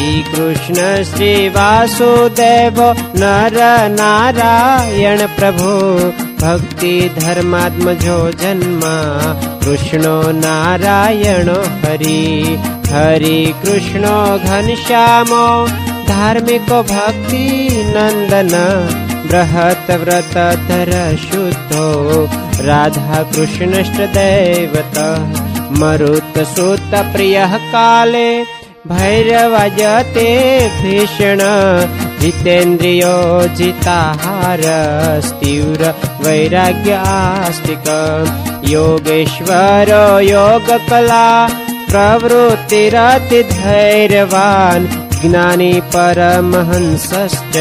श्रीकृष्ण श्रीवासुदेव नर नारायण प्रभु भक्ति धर्मात्मजो जन्मा कृष्णो नारायणो हरि हरि कृष्णो घनश्यामो धार्मिको भक्ति नंदन बृहत् व्रतधर शुद्धो राधा कृष्णष्ट दैवतः मरुत्सुत प्रियः काले भैरवजते भीषण जितेन्द्रियो जिताहार तीव्र वैराग्य आस्तिक योगेश्वरो योगकला प्रवृत्तिरति धैर्यवान् ज्ञानी परमहंसश्च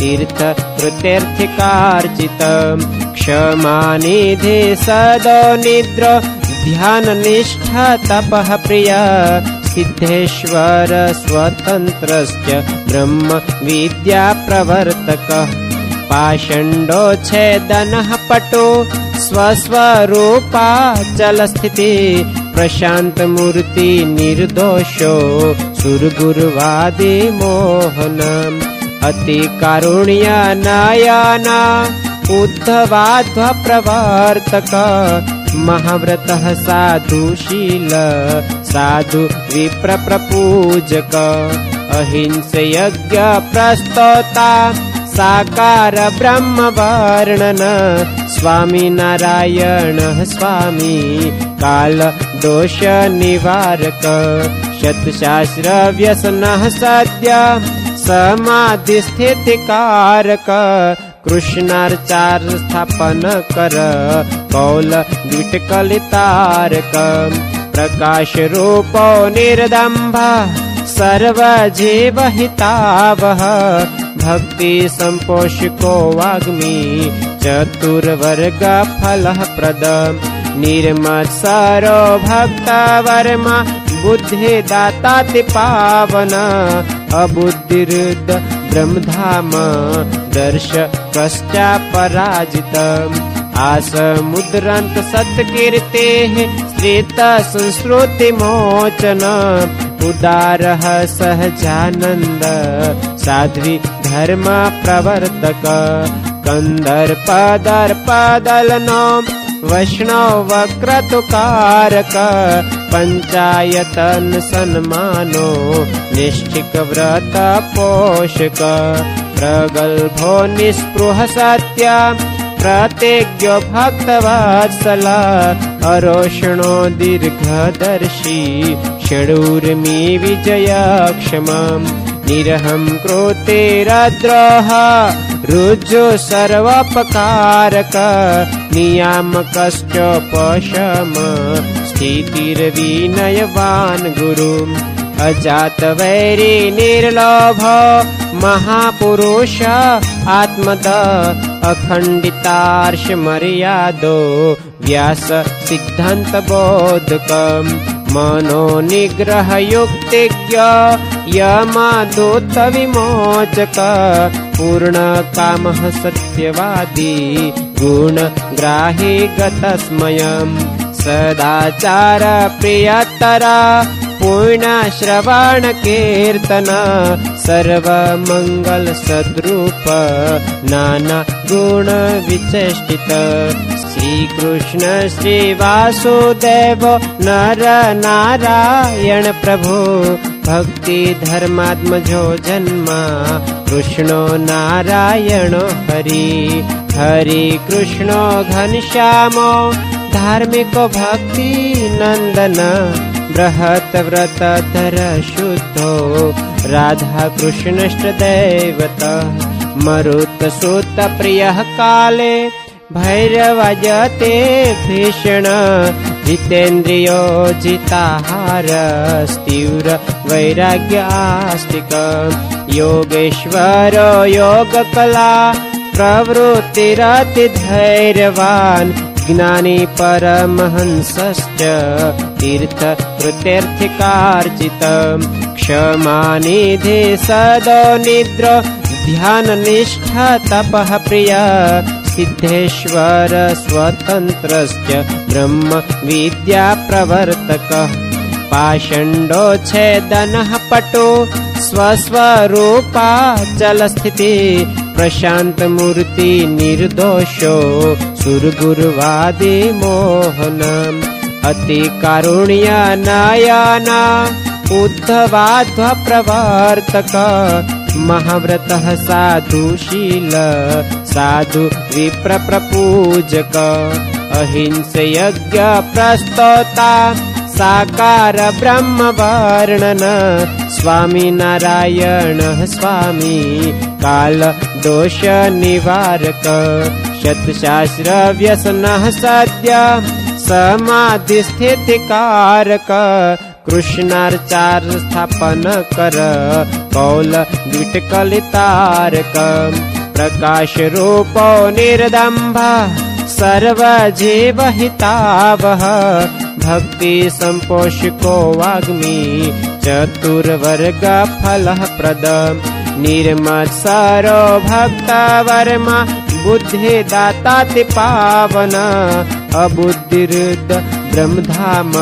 तीर्थ कृत्यर्थिकार्जित क्षमानिधि सदो निद्रो ध्यान निष्ठा तपः प्रिय सिद्धेश्वर स्वतन्त्रश्च ब्रह्म विद्या प्रवर्तकः पाषण्डो छेदनः पटो स्वस्वरूपाचल स्थिति प्रशांत मूर्ति निर्दोषो सुरगुरुवादी मोहन अति कारुण्य नयना उद्धवाध्व प्रवर्तक महाव्रतः साधुशील साधु विप्र प्रपूजक अहिंस यज्ञ प्रस्तोता साकार ब्रह्म वर्णन स्वामी नारायण स्वामी काल दोष निवारक शतशास्त्र व्यसन सद्य समाधि स्थिति कारक कृष्णार्चार स्थापन कर कौल द्विटकलितारक प्रकाश रूपो निर्दम्भ सर्वजीव हितावह भक्ति संपोषको वाग्मी चतुर्वर्ग फलः प्रद निर्मत्सरो भक्त वर्मा बुद्धि दाताति पावन अबुद्धिरुद्ध ब्रह्मधाम दर्श कश्चा पराजित आसमुद्रंत सत्कीर्तेः स्त्रीत संस्कृति मोचन उदारः सहजानंद साध्वी धर्म प्रवर्तक कंदर्पदर्पदलनो वैष्णव क्रतुकारक पंचायतन सन्मानो निष्ठिक व्रत पोषक प्रगल्भो निस्पृह सत्य प्रतिज्ञो भक्तवत्सल अरोषणो दीर्घदर्शी षडूर्मि विजयक्षमम् निरहं कृतेरद्रोह रुजु सर्वोपकारक नियामकश्चोपशम स्थितिर्विनयवान् गुरु अजात वैरी निर्लोभ महापुरुष आत्मद अखंडितार्ष मर्यादो व्यास सिद्धांत बोधक मनो निग्रह युक्तिज्ञ यमदूत विमोचक पूर्ण कामः सत्यवादी गुण ग्राही गतस्मयम् सदाचार प्रियतर पूर्ण श्रवण कीर्तन सर्वमंगल सद्रूप नाना गुण विचेष्टित श्रीकृष्ण श्रीवासुदेव नर नारायण प्रभु भक्ति धर्मात्मजो जन्मा कृष्णो नारायणो हरि हरि कृष्णो घनश्यामो धार्मिको भक्ति नंदन बृहत् व्रतधर शुद्धो राधा कृष्णष्ट दैवतः मरुत्सुत प्रियः काले भैरवजते भीषण जितेन्द्रियो जिताहार तीव्र वैराग्य आस्तिक योगेश्वरो योगकला प्रवृत्तिरति धैर्यवान् ज्ञानी परमहंसश्च तीर्थ कृत्यर्थिकार्जित क्षमानिधि सदो निद्रो ध्यान निष्ठा तपः प्रिय सिद्धेश्वर स्वतन्त्रश्च ब्रह्म विद्या प्रवर्तकः पाषण्डोच्छेदनः पटो स्वस्वरूपाचलस्थिति प्रशान्तमूर्ति निर्दोषो सुरगुरुवादी मोहनम् अति कारुण्यनयन उद्धवाध्वप्रवर्तक महाव्रतः साधुशील साधु विप्रप्रपूजक अहिंसयज्ञ प्रस्तोता साकार ब्रह्मवर्णन स्वामी नारायणः स्वामी काल दोष निवारक शतशास्त्र व्यसनः सद्य समाधिस्थितिकारक कृष्णार्चार स्थापन कर कौल द्विटकलितारक प्रकाश रूपो निर्दम्भ सर्वजीवहितावह भक्ति संपोषको वाग्मी चतुर्वर्ग फलः प्रद निर्मत्सरो भक्तवर्मा बुद्धिदाताति पावन अबुद्धिरुद्ध ब्रह्मधाम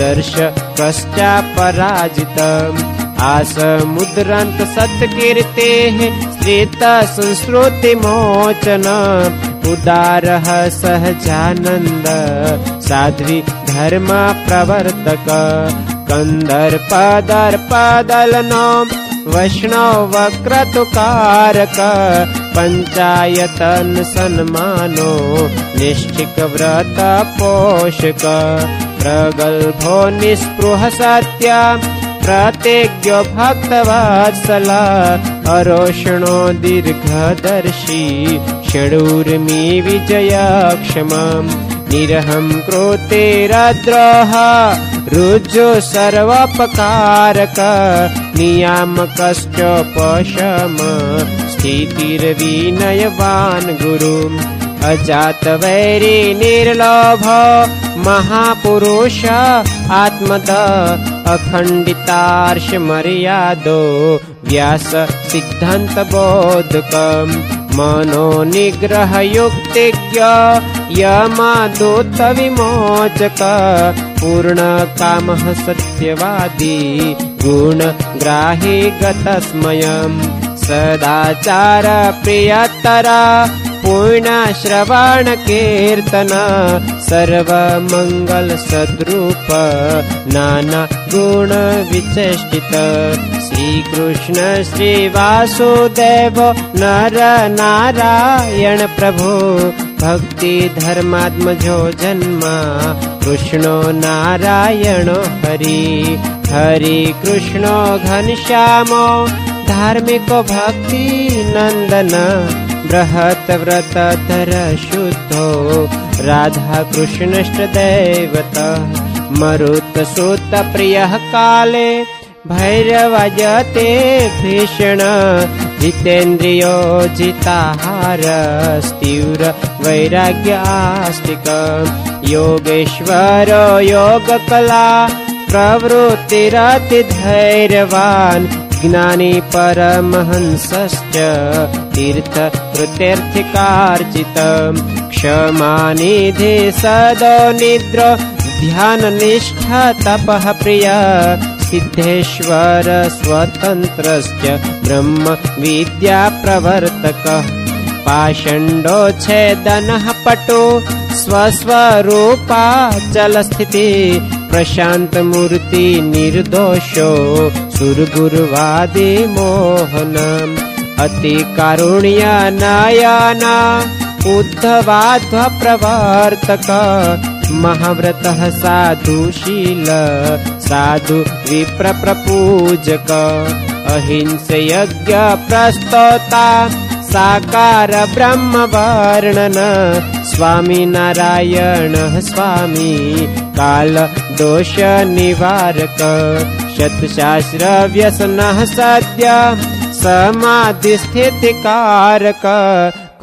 दर्श कश्चा पराजित आसमुद्रान्त सत्कीर्तेः श्रित संस्कृति मोचन उदारः सहजानन्द साध्वी धर्म प्रवर्तक कंदर्पदर्पदलनो वैष्णव क्रतुकारक पंचायतन सन्मानो निष्ठिक व्रत पोषक प्रगल्भो निस्पृह सत्य प्रतिज्ञो भक्तवत्सल अरोषणो दीर्घदर्शी षडूर्मि विजयक्षमम् निरहं कृतेरद्रोह रुजु सर्वोपकारक नियामकश्चोपशम स्थितिर्विनयवान् गुरु अजातवैरी निर्लोभ महापुरुष आत्मद अखण्डितार्ष मर्यादो व्यास सिद्धान्त बोधक मनो निग्रह युक्तिज्ञ यमदूत विमोचक पूर्ण कामः सत्यवादी गुण ग्राही गतस्मयम् सदाचार प्रियतर पूर्ण श्रवण कीर्तन सर्वमंगल सद्रूप नाना गुण विचेष्टित श्री कृष्ण श्री वासुदेव नर नारायण प्रभु भक्ति धर्मात्मजो जन्मा कृष्णो नारायणो हरि हरि कृष्णो घनश्यामो धार्मिको भक्ति नंदन बृहत व्रतधर शुद्धो राधा कृष्णष्ट दैवत मरुत सुत प्रियः काले भैरवजते भीषण जितेन्द्रियो जिताहार तीव्र वैराग्य आस्तिक योगेश्वरो योगकला प्रवृत्तिरति धैर्यवान् ज्ञानी परमहंसश्च तीर्थ कृत्यर्थिकार्जित क्षमानिधि सदो निद्र ध्यान निष्ठा तपः प्रिय सिद्धेश्वर स्वतन्त्रश्च ब्रह्म विद्या प्रवर्तक पाषण्डोच्छेदनः पटो स्वस्वरूपाचलस्थिति प्रशान्तमूर्ति निर्दोषो सुरगुरुवादी मोहनम् अति कारुण्यनयन उद्धवाध्वप्रवर्तक महाव्रतः साधुशील साधु विप्रप्रपूजक अहिंसयज्ञ प्रस्तोता साकार ब्रह्मवर्णन स्वामी नारायणः स्वामी काल दोष निवारक शतशास्त्र व्यसनः सद्य समाधिस्थितिकारक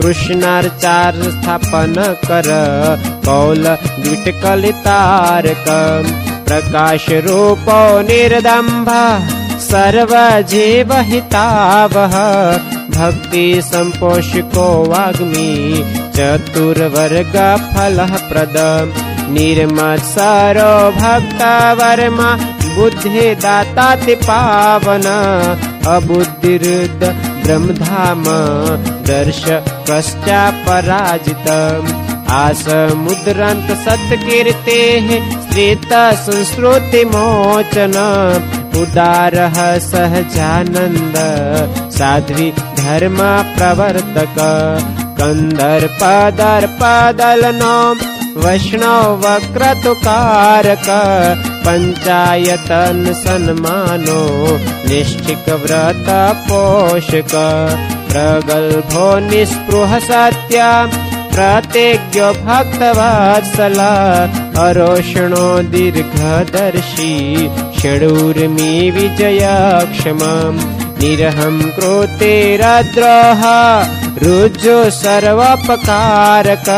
कृष्णार्चार स्थापन कर कौल द्विटकलितारक प्रकाश रूपो निर्दम्भ सर्वजीवहितावह भक्ति संपोषको वाग्मी चतुर्वर्ग फलः प्रद निर्मत्सरो भक्तवर्मा बुद्धिदाताति पावन अबुद्धिरुद्ध ब्रह्मधाम दर्श पश्चापराजितम् आसमुद्रन्त सत्कीर्तेः श्रित संस्कृति मोचन उदारः सहजानन्द साध्वी धर्म प्रवर्तक कंदर्पदर्पदलनो वैष्णव क्रतुकारक पंचायतन सन्मानो निष्ठिक व्रत पोषक प्रगल्भो निस्पृह सत्य प्रतिज्ञो भक्तवत्सल अरोषणो दीर्घदर्शी षडूर्मि विजयक्षमम् निरहं कृतेरद्रोह रुजो सर्वोपकारक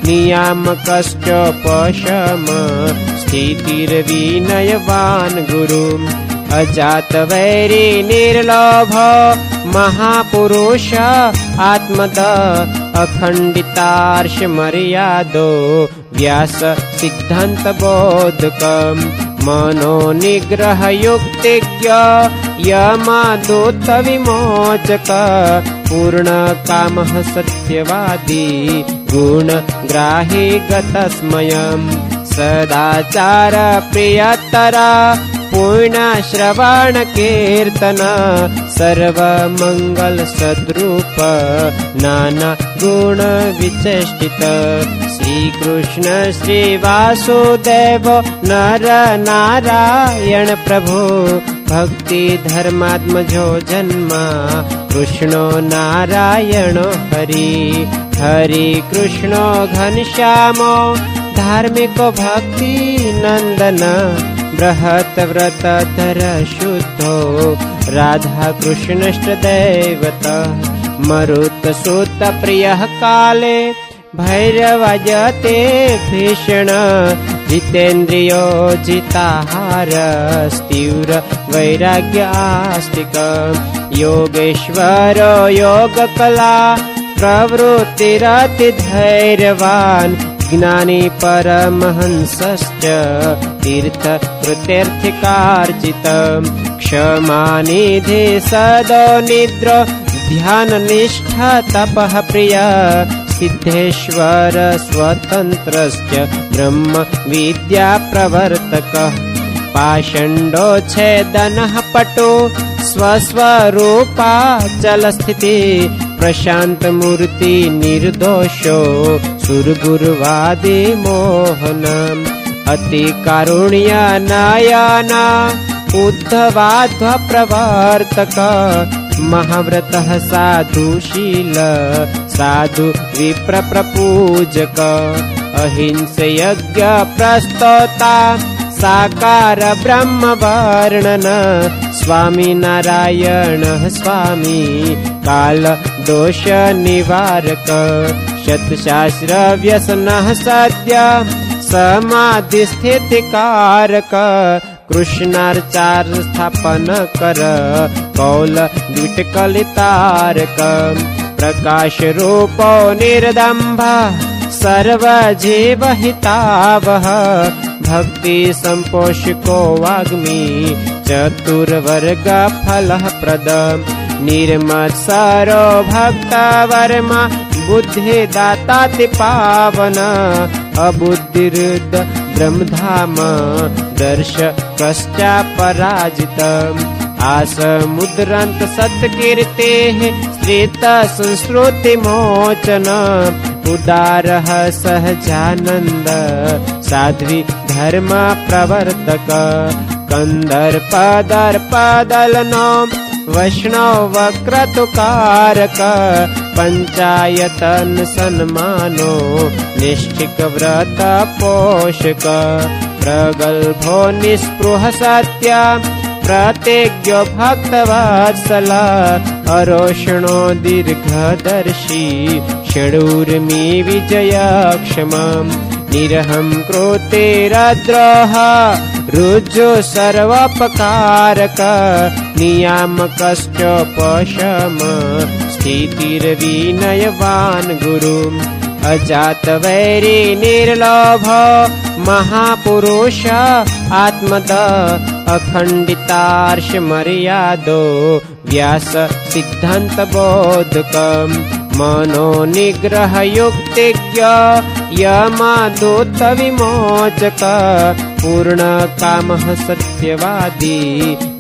नियामकश्चोपशम स्थितिर्विनयवान् गुरु अजातवैरी निर्लोभ महापुरुष आत्मद अखण्डितार्ष मर्यादो व्यास सिद्धान्त बोधकम् मनो निग्रह युक्तिज्ञ यमादूत विमोचक पूर्ण कामः सत्यवादी गुण ग्राही गतस्मयम् सदाचार प्रियतरा पूर्ण श्रवण कीर्तन सर्वमंगल सद्रूप नाना गुण विचेष्टित श्री कृष्ण श्री वासुदेव नर नारायण प्रभु भक्ति धर्मात्मजो जन्मा कृष्णो नारायणो हरि हरि कृष्णो घनश्यामो धार्मिको भक्ति नंदन बृहत् व्रतधर शुद्धो राधा कृष्णष्ट दैवत मरुत सुत प्रियः काले भैरवजते भीषण जितेन्द्रियो जिताहार तीव्र वैराग्य आस्तिक योगेश्वरो योगकला प्रवृत्तिरति धैर्यवान् ज्ञानी परमहंसश्च तीर्थ कृत्यर्थिकार्जित क्षमानिधि सदो निद्र ध्यान निष्ठा तपः प्रिय सिद्धेश्वर स्वतन्त्रश्च ब्रह्म विद्या प्रवर्तकः पाषण्डो छेदनः पटो स्वस्वरूपाचल स्थिति प्रशांत मूर्ति निर्दोषो सुरगुरुवादी मोहनम् अति कारुण्य नयना उद्धवाध्व प्रवर्तक महाव्रतः साधुशील साधु विप्र प्रपूजक अहिंस यज्ञ प्रस्तोता साकार ब्रह्म वर्णन स्वामी नारायण स्वामी काल दोष निवारक शतशास्त्र व्यसन सद्य समाधि स्थिति कारक कृष्णार्चार स्थापन कर कौल द्विटकलितारक प्रकाश रूपो निर्दम्भ सर्वजीव हितावह भक्ति संपोषको वाग्मी चतुर्वर्ग फलः प्रद निर्मत्सरो भक्तवर्मा बुद्धिदाताति पावन अबुद्धिरुद्ध ब्रह्मधाम दर्श पश्चापराजितम् आसमुद्रन्त सत्कीर्तेः श्रित संस्कृति मोचन उदारः सहजानंद साध्वी धर्म प्रवर्तक कंदर्पदर्पदलनो वैष्णव क्रतुकारक पंचायतन सन्मानो निष्ठिक व्रत पोषक प्रगल्भो निस्पृह सत्य प्रतिज्ञो भक्तवत्सल अरोषणो दीर्घदर्शी षडूर्मि विजयक्षमम् निरहं कृतेरद्रोह रुजो सर्वोपकारक नियामकश्चोपशम स्थितिर्विनयवान् गुरु अजात वैरी निर्लोभ महापुरुष आत्मद अखंडितार्ष मर्यादो व्यास सिद्धांत बोधकम मनो निग्रह युक्तिज्ञ यमादूत विमोचक पूर्ण कामः सत्यवादी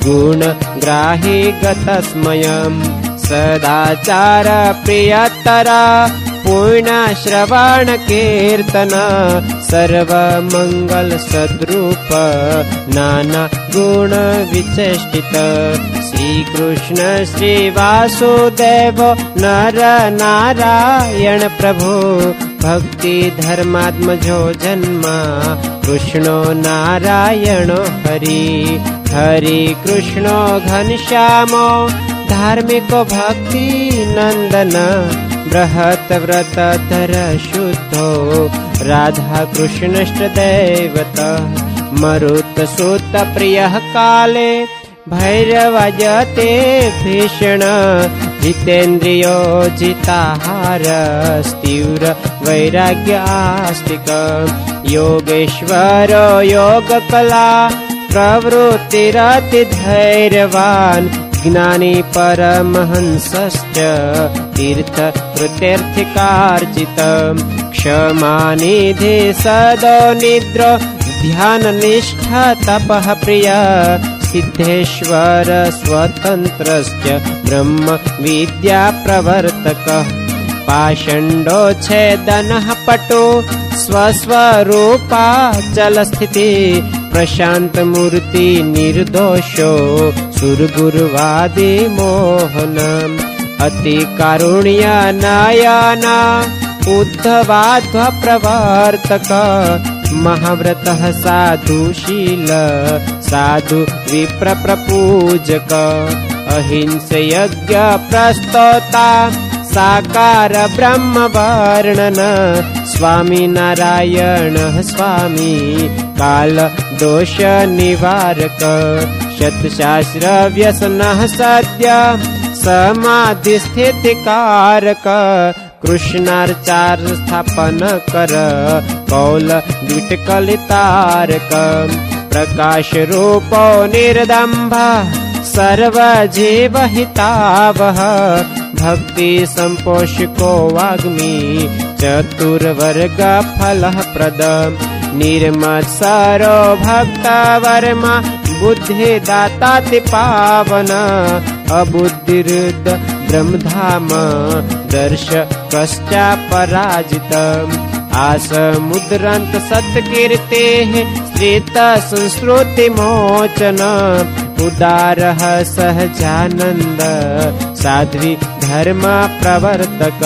गुण ग्राही गतस्मयम् सदाचार प्रियतर पूर्ण श्रवण कीर्तन सर्व मंगल सद्रूप नाना गुण विचेष्टित श्री कृष्ण श्री वासुदेव नर नारायण प्रभु भक्ति धर्मात्मजो जन्मा कृष्णो नारायणो हरि हरि कृष्णो घनश्यामो धार्मिको भक्ति नंदन बृहत व्रतधर शुद्धो राधा कृष्णष्ट दैवत मरुत सुत प्रियः काले भैरवजते भीषण जितेन्द्रियो जिताहार तीव्र वैराग्य आस्तिक योगेश्वरो योगकला प्रवृत्तिरति धैर्यवान् ज्ञानी परमहंसश्च तीर्थ कृत्यर्थिकार्जित क्षमानिधि सदो निद्रो ध्यान निष्ठा तपः प्रिय सिद्धेश्वर स्वतन्त्रश्च ब्रह्म विद्या प्रवर्तकः पाषण्डो छेदनः पटो स्वस्वरूपा चलस्थिति प्रशांत मूर्ति निर्दोषो सुरगुरुवादी मोहन अति कारुण्य नयना उद्धवाध्व प्रवर्तक महाव्रतः साधुशील साधु विप्र प्रपूजक अहिंस यज्ञ प्रस्तोता साकार ब्रह्म वर्णन स्वामी नारायण स्वामी काल दोष निवारक शतशास्त्र व्यसन सद्य समाधि स्थिति कारक कृष्णार्चार स्थापन कर कौल द्विटकलितारक प्रकाश रूपो निर्दम्भ सर्वजीव हितावह भक्ति संपोषको वाग्मी चतुर्वर्ग फलः प्रद निर्मत्सरो भक्त वर्मा बुद्धिदाताति पावन अबुद्धिरुद्ध ब्रह्मधाम दर्श कश्चा पराजित आसमुद्रंत सत्कीर्तेः श्रित संस्कृति मोचन उदारः सहजानंद साध्वी धर्म प्रवर्तक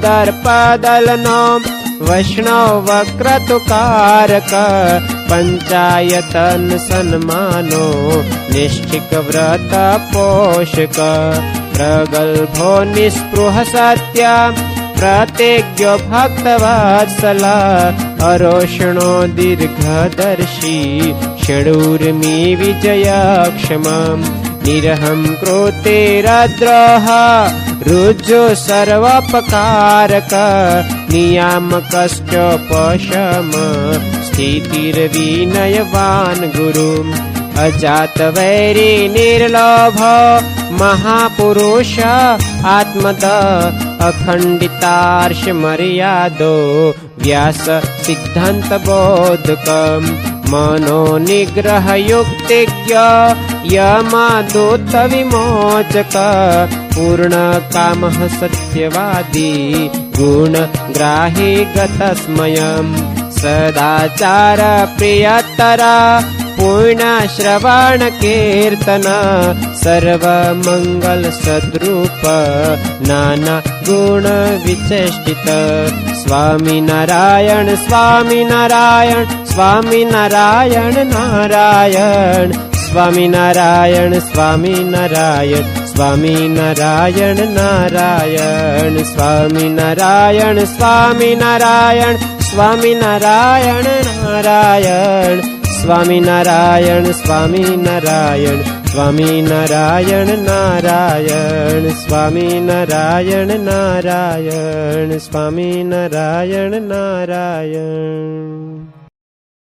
कंदर्पदर्पदलनो वैष्णव क्रतुकारक पंचायतन सन्मानो निष्ठिक व्रत पोषक प्रगल्भो निस्पृह सत्य प्रतिज्ञो भक्तवत्सल अरोषणो दीर्घदर्शी षडूर्मि विजयक्षमम् निरहं कृतेरद्रोह रुजु सर्वोपकारक नियामकश्चोपशम स्थितिर्विनयवान् गुरु अजात वैरी निर्लोभ महापुरुष आत्मद अखंडितार्ष मर्यादो व्यास सिद्धांत बोधकम मनो निग्रह युक्तिज्ञ यमादूत विमोचक पूर्ण कामः सत्यवादी गुण ग्राही गतस्मयम् सदाचार प्रियतर पूर्ण श्रवण कीर्तन सर्व मंगल सद्रूप नाना गुण विचेष्टित स्वामी नारायण स्वामी नारायण स्वामी नारायण नारायण स्वामी नारायण स्वामी नारायण स्वामी नारायण नारायण स्वामी नारायण स्वामी नारायण स्वामी नारायण नारायण स्वामी नारायण स्वामी नारायण સ્વામી નારાયણ નારાયણ, સ્વામી નારાયણ નારાયણ, સ્વામી નારાયણ નારાયણ.